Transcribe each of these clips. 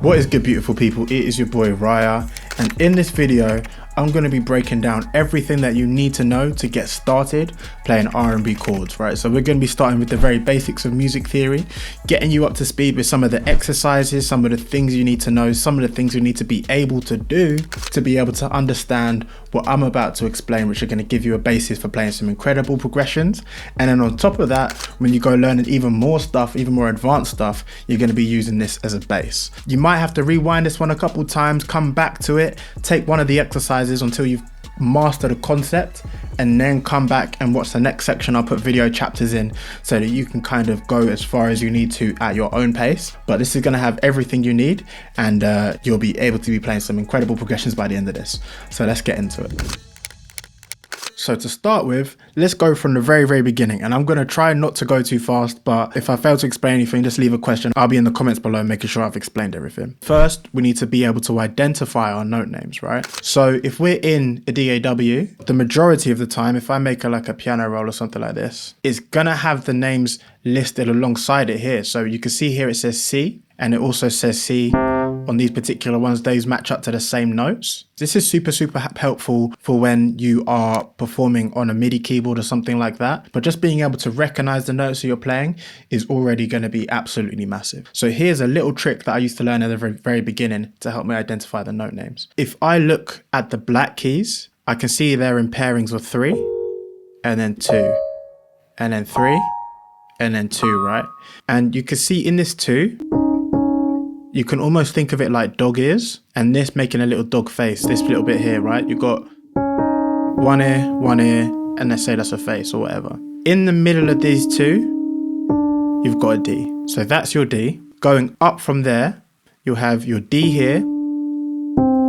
What is good, beautiful people? It is your boy Raya, and in this video I'm going to be breaking down everything that you need to know to get started playing R&B chords, right? So we're going to be starting with the very basics of music theory, getting you up to speed with some of the exercises, some of the things you need to know, some of the things you need to be able to do to be able to understand what I'm about to explain, which are going to give you a basis for playing some incredible progressions. And then on top of that, when you go learning even more stuff, even more advanced stuff, you're going to be using this as a base. You might have to rewind this one a couple times, come back to it, take one of the exercises until you've mastered a concept, and then come back and watch the next section. I'll put video chapters in so that you can kind of go as far as you need to at your own pace. But this is going to have everything you need, and you'll be able to be playing some incredible progressions by the end of this. So let's get into it. So to start with, let's go from the very beginning, and I'm going to try not to go too fast, but if I fail to explain anything, just leave a question. I'll be in the comments below making sure I've explained everything. First, we need to be able to identify our note names, right? So if we're in a DAW, the majority of the time, if I make like a piano roll or something like this, it's going to have the names listed alongside it here. So you can see here it says C, and it also says C. On these particular ones, those match up to the same notes. This is super helpful for when you are performing on a MIDI keyboard or something like that. But just being able to recognize the notes that you're playing is already going to be absolutely massive. So here's a little trick that I used to learn at the very beginning to help me identify the note names. If I look at the black keys, I can see they're in pairings of 3, and then 2, and then 3, and then 2, right? And you can see in this 2, you can almost think of it like dog ears, and this making a little dog face, this little bit here, right? You've got one ear, and let's say that's a face or whatever. In the middle of these two, you've got a D. So that's your D. Going up from there, you'll have your D here,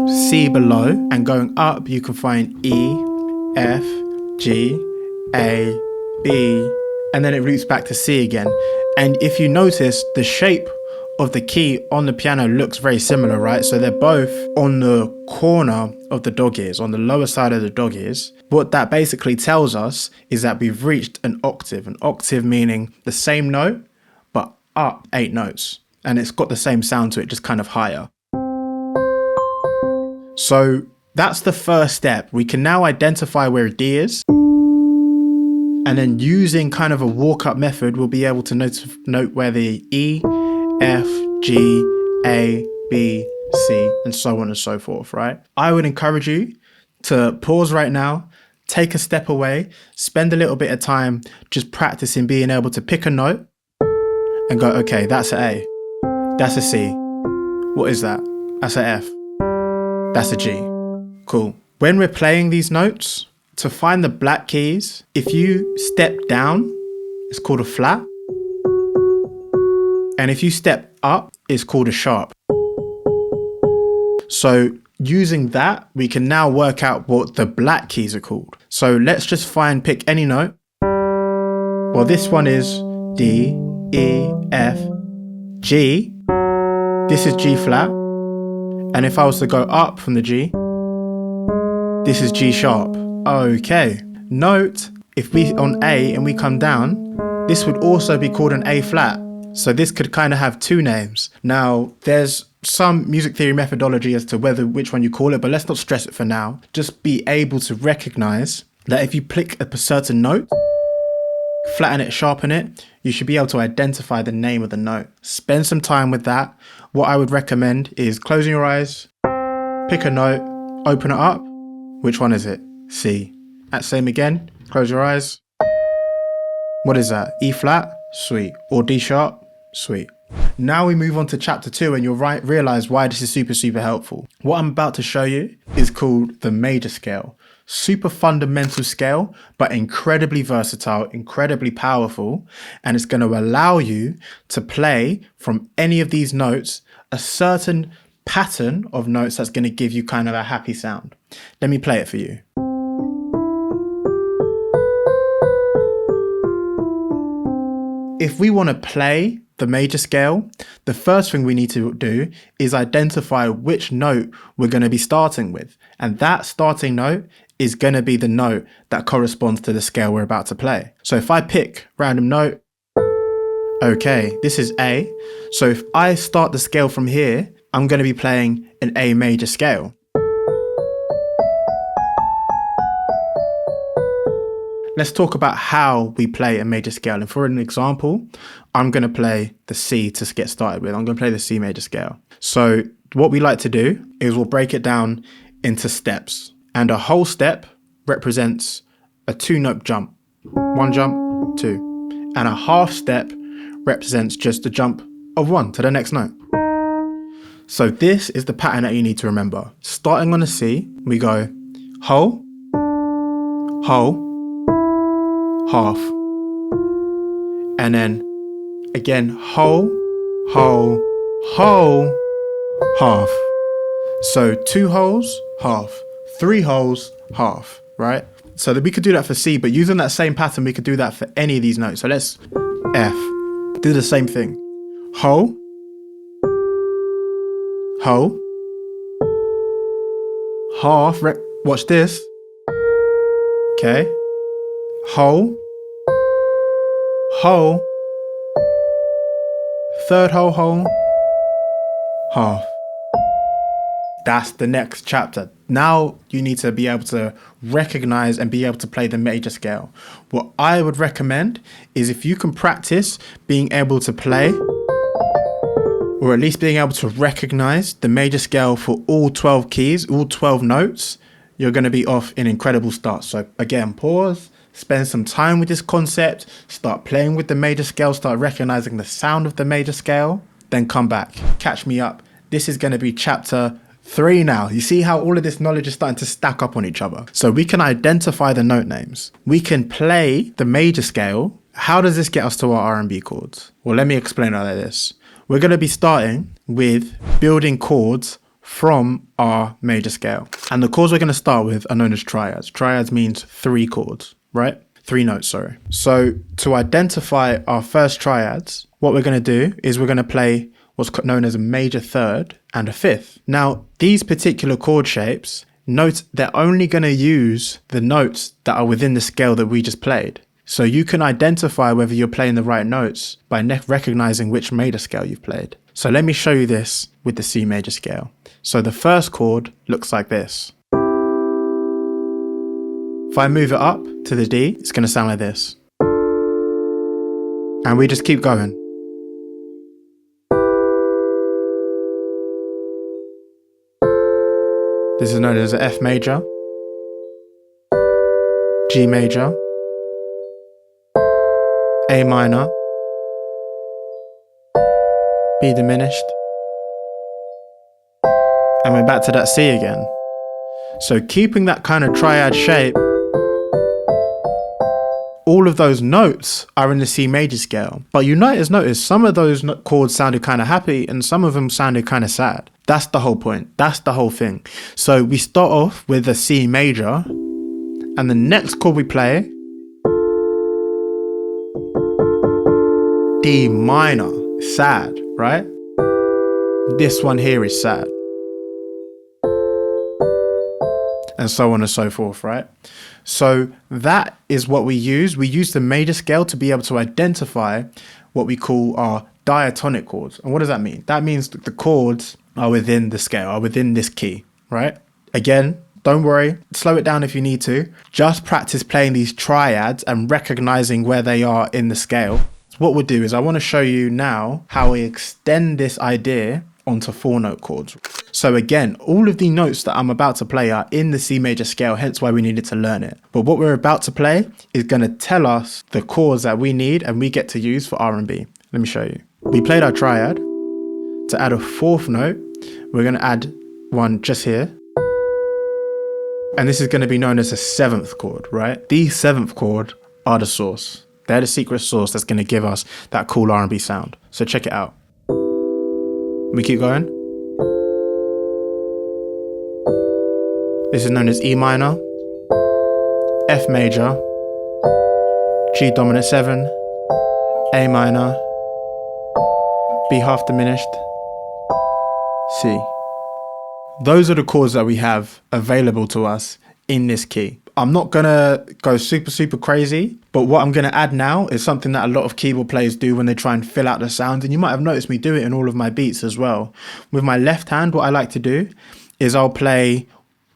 C below, and going up, you can find E, F, G, A, B, and then it roots back to C again. And if you notice, the shape of the key on the piano looks very similar, right? So they're both on the corner of the dog ears, on the lower side of the dog ears. What that basically tells us is that we've reached an octave meaning the same note, but up 8 notes. And it's got the same sound to it, just kind of higher. So that's the first step. We can now identify where D is. And then using kind of a walk-up method, we'll be able to note where the E, F, G, A, B, C, and so on and so forth, right? I would encourage you to pause right now, take a step away, spend a little bit of time just practicing being able to pick a note and go, okay, that's an A, that's a C. What is that? That's an F. That's a G. Cool. When we're playing these notes, to find the black keys, if you step down, it's called a flat. And if you step up, it's called a sharp. So using that, we can now work out what the black keys are called. So let's just pick any note. Well, this one is D, E, F, G. This is G flat. And if I was to go up from the G, this is G sharp. Okay. Note, if we on A and we come down, this would also be called an A flat. So this could kind of have 2 names. Now, there's some music theory methodology as to which one you call it, but let's not stress it for now. Just be able to recognize that if you pick a certain note, flatten it, sharpen it, you should be able to identify the name of the note. Spend some time with that. What I would recommend is closing your eyes, pick a note, open it up. Which one is it? C. Same again, close your eyes. What is that? E flat? Sweet. Or D sharp? Sweet. Now we move on to chapter 2, and you'll realize why this is super helpful. What I'm about to show you is called the major scale. Super fundamental scale, but incredibly versatile, incredibly powerful, and it's going to allow you to play from any of these notes a certain pattern of notes that's going to give you kind of a happy sound. Let me play it for you. If we want to play the major scale, the first thing we need to do is identify which note we're going to be starting with. And that starting note is going to be the note that corresponds to the scale we're about to play. So if I pick random note, okay, this is A. So if I start the scale from here, I'm going to be playing an A major scale. Let's talk about how we play a major scale. And for an example, I'm going to play the C to get started with. I'm going to play the C major scale. So what we like to do is we'll break it down into steps. And a whole step represents a 2-note jump. 1 jump, 2. And a half step represents just a jump of 1 to the next note. So this is the pattern that you need to remember. Starting on a C, we go whole, whole, half, and then again whole, whole, whole, half. So 2 wholes, half, 3 wholes, half, right? So that we could do that for C, but using that same pattern, we could do that for any of these notes. So let's F, do the same thing. Whole, whole, half, watch this, okay, whole, whole, 3rd whole, half. That's the next chapter. Now you need to be able to recognize and be able to play the major scale. What I would recommend is if you can practice being able to play, or at least being able to recognize the major scale for all 12 keys, all 12 notes, you're going to be off in incredible starts. So again, pause, spend some time with this concept, start playing with the major scale, start recognizing the sound of the major scale, then come back, catch me up. This is going to be chapter 3 now. You see how all of this knowledge is starting to stack up on each other. So we can identify the note names. We can play the major scale. How does this get us to our R&B chords? Well, let me explain it like this. We're going to be starting with building chords from our major scale. And the chords we're going to start with are known as triads. Triads means 3 chords, right? 3 notes, sorry. So to identify our first triads, what we're going to do is we're going to play what's known as a major 3rd and a 5th. Now, these particular chord shapes, note they're only going to use the notes that are within the scale that we just played. So you can identify whether you're playing the right notes by recognizing which major scale you've played. So let me show you this with the C major scale. So the first chord looks like this. If I move it up to the D, it's going to sound like this. And we just keep going. This is known as an F major, G major, A minor, B diminished, and we're back to that C again. So keeping that kind of triad shape, all of those notes are in the C major scale. But you notice some of those chords sounded kind of happy and some of them sounded kind of sad. That's the whole point. That's the whole thing. So we start off with a C major, and the next chord we play, D minor, sad, right? This one here is sad. And so on and so forth, right? So that is what we use. We use the major scale to be able to identify what we call our diatonic chords. And what does that mean? That means that the chords are within the scale, are within this key, right? Again, don't worry, slow it down if you need to. Just practice playing these triads and recognizing where they are in the scale. What we'll do is I want to show you now how we extend this idea onto 4-note chords. So again, all of the notes that I'm about to play are in the C major scale, hence why we needed to learn it. But what we're about to play is going to tell us the chords that we need and we get to use for R&B. Let me show you. We played our triad. To add a 4th note, we're going to add one just here. And this is going to be known as a 7th chord, right? The 7th chord are the source. They're the secret sauce that's going to give us that cool R&B sound. So check it out. We keep going. This is known as E minor, F major, G dominant 7, A minor, B half diminished, C. Those are the chords that we have available to us in this key. I'm not gonna go super crazy But what I'm going to add now is something that a lot of keyboard players do when they try and fill out the sounds. And you might have noticed me do it in all of my beats as well. With my left hand, what I like to do is I'll play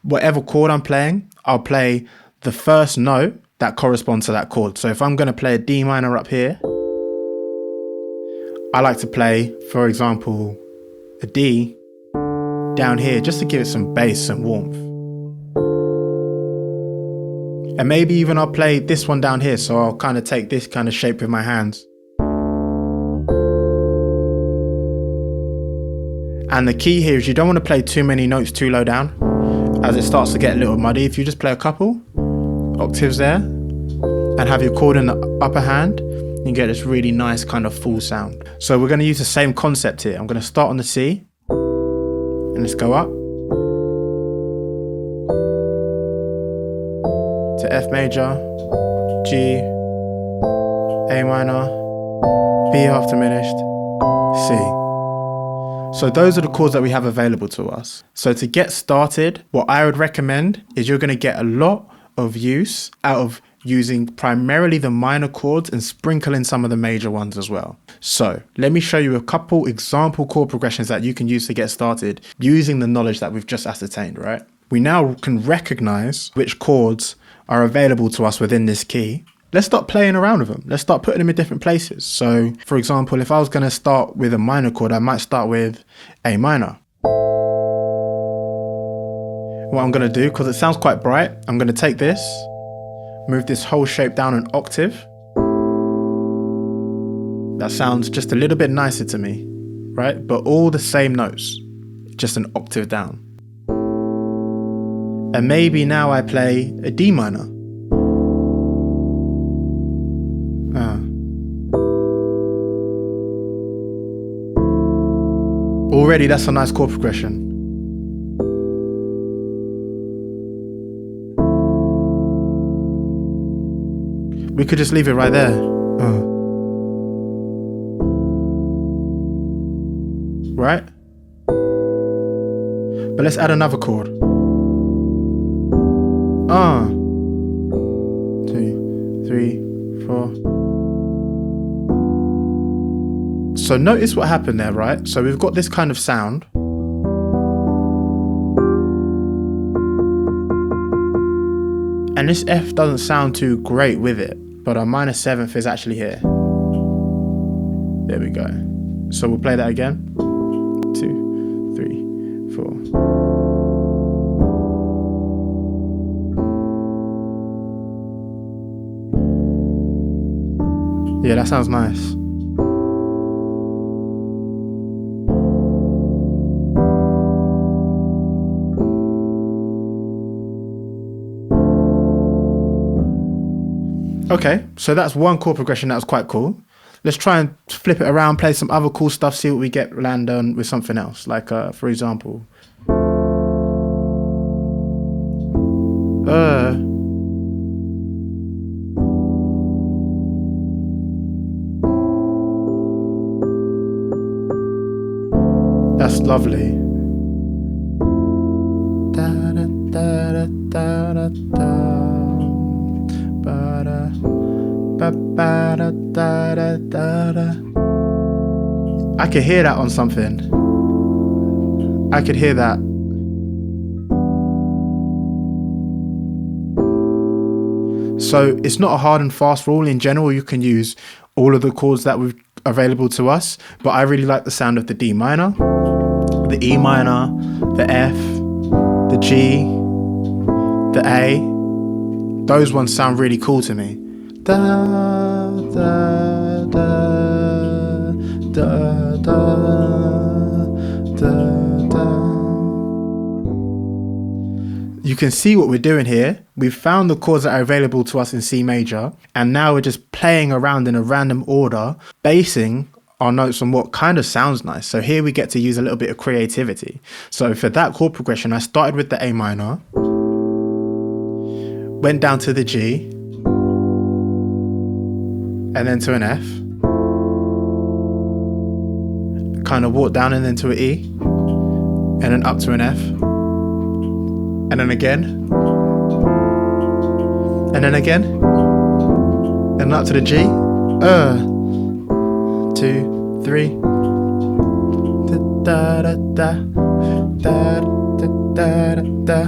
whatever chord I'm playing. I'll play the first note that corresponds to that chord. So if I'm going to play a D minor up here, I like to play, for example, a D down here just to give it some bass and warmth. And maybe even I'll play this one down here, so I'll kind of take this kind of shape with my hands. And the key here is you don't want to play too many notes too low down, as it starts to get a little muddy. If you just play a couple octaves there and have your chord in the upper hand, you get this really nice kind of full sound. So we're going to use the same concept here. I'm going to start on the C and let's go up to F major, G, A minor, B half diminished, C. So those are the chords that we have available to us. So to get started, what I would recommend is you're going to get a lot of use out of using primarily the minor chords and sprinkle in some of the major ones as well. So let me show you a couple example chord progressions that you can use to get started using the knowledge that we've just ascertained, right? We now can recognize which chords are available to us within this key. Let's start playing around with them. Let's start putting them in different places. So for example, if I was going to start with a minor chord, I might start with A minor. What I'm going to do, because it sounds quite bright, I'm going to take this, move this whole shape down an octave. That sounds just a little bit nicer to me, right? But all the same notes, just an octave down. And maybe now I play a D minor. Already that's a nice chord progression. We could just leave it right there. Right? But let's add another chord. 2, 3, 4. So notice what happened there, right? So we've got this kind of sound. And this F doesn't sound too great with it, but our minor seventh is actually here. There we go. So we'll play that again. 2, 3, 4. Yeah, that sounds nice. Okay, so that's one chord progression that was quite cool. Let's try and flip it around, play some other cool stuff, see what we get land on with something else. Like, for example, that's lovely. Da, da, da, da, da, da. I could hear that on something. I could hear that. So it's not a hard and fast rule. In general, you can use all of the chords that we've available to us, but I really like the sound of the D minor, the E minor, the F, the G, the A. Those ones sound really cool to me. Da, da, da, da, da, da, da. You can see what we're doing here. We've found the chords that are available to us in C major, and now we're just playing around in a random order, basing our notes on what kind of sounds nice. So here we get to use a little bit of creativity. So for that chord progression, I started with the A minor, went down to the G, and then to an F, kind of walked down and then to an E, and then up to an F, and then again, and then again, and up to the G. 2, 3. Da da da da da da da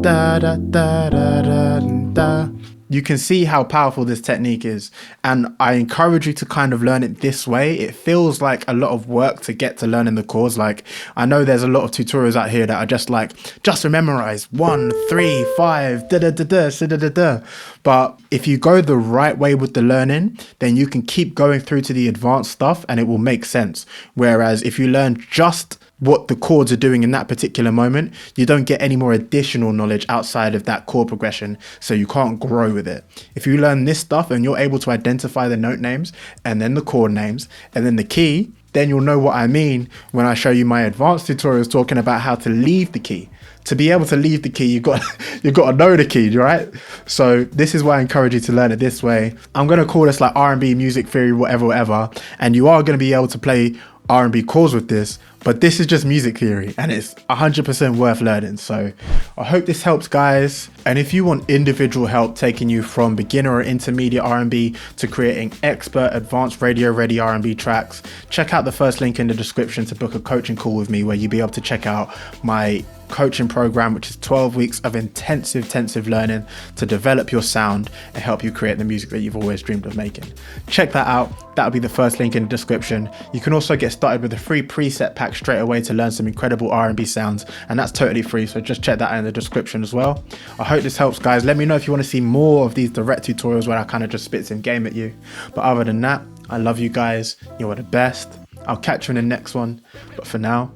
da da da da da. You can see how powerful this technique is, and I encourage you to kind of learn it this way. It feels like a lot of work to get to learning the chords. Like, I know there's a lot of tutorials out here that are just like, just memorize 1, 3, 5, da da da da da da da. But if you go the right way with the learning, then you can keep going through to the advanced stuff and it will make sense. Whereas if you learn just what the chords are doing in that particular moment, you don't get any more additional knowledge outside of that chord progression, so you can't grow with it. If you learn this stuff and you're able to identify the note names and then the chord names and then the key, then you'll know what I mean when I show you my advanced tutorials talking about how to leave the key. To be able to leave the key, you've got to know the key, right? So this is why I encourage you to learn it this way. I'm going to call this like R&B music theory, whatever, and you are going to be able to play R&B chords with this, but this is just music theory and it's 100% worth learning. So I hope this helps, guys. And if you want individual help taking you from beginner or intermediate R&B to creating expert advanced radio ready R&B tracks, check out the first link in the description to book a coaching call with me, where you'll be able to check out my coaching program, which is 12 weeks of intensive learning to develop your sound and help you create the music that you've always dreamed of making. Check that out. That'll be the first link in the description. You can also get started with a free preset pack straight away to learn some incredible R&B sounds, and that's totally free, so just check that out in the description as well. I hope this helps, guys. Let me know if you want to see more of these direct tutorials where I kind of just spit some game at you. But other than that, I love you guys. You are the best. I'll catch you in the next one, but for now,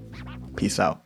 peace out.